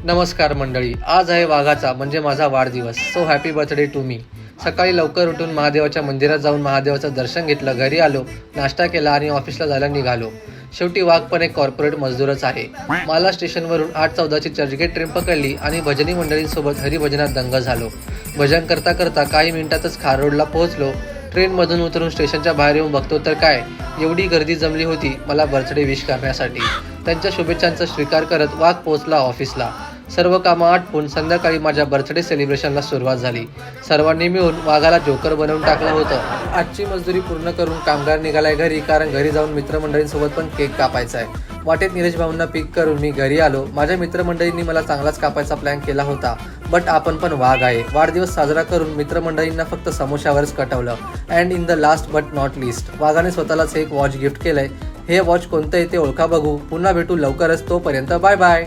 नमस्कार मंडळी, आज आहे वाघाचा म्हणजे माझा वाढदिवस. So happy birthday to me. सकाळी लवकर उठून महादेवाच्या मंदिरात जाऊन महादेवाचं दर्शन घेतलं, घरी आलो, नाश्ता केला आणि ऑफिसला जायला निघालो. शेवटी वाघ पण एक कॉर्पोरेट मजदूरच आहे. मला स्टेशनवरून 8:14ची चर्चगेट ट्रेन पकडली आणि भजनी मंडळींसोबत हरिभजनात दंग झालो. भजन करता करता काही मिनिटातच खार रोडला पोहोचलो. ट्रेनमधून उतरून स्टेशनच्या बाहेर येऊन बघतो तर काय, एवढी गर्दी जमली होती मला बर्थडे विश करण्यासाठी. त्यांच्या शुभेच्छांचा स्वीकार करत वाघ पोहोचला ऑफिसला. सर्व कामं आटपून संध्याकाळी माझ्या बर्थडे सेलिब्रेशनला सुरुवात झाली. सर्वांनी मिळून वाघाला जोकर बनवून टाकलं होतं. आजची मजदुरी पूर्ण करून कामगार निघालाय घरी, कारण घरी जाऊन मित्रमंडळींसोबत पण केक कापायचा आहे. वाटेत निलेश भाऊंना पिक करून मी घरी आलो. माझ्या मित्रमंडळींनी मला चांगलाच कापायचा प्लॅन केला होता, बट आपण पण वाघ आहे. वाढदिवस साजरा करून मित्रमंडळींना फक्त समोशावरच कटवलं. And in the last but not least, वाघाने स्वतःलाच एक वॉच गिफ्ट केलंय. हे वॉच कोणतं आहे ते ओळखा बघू. पुन्हा भेटू लवकरच, तोपर्यंत बाय बाय.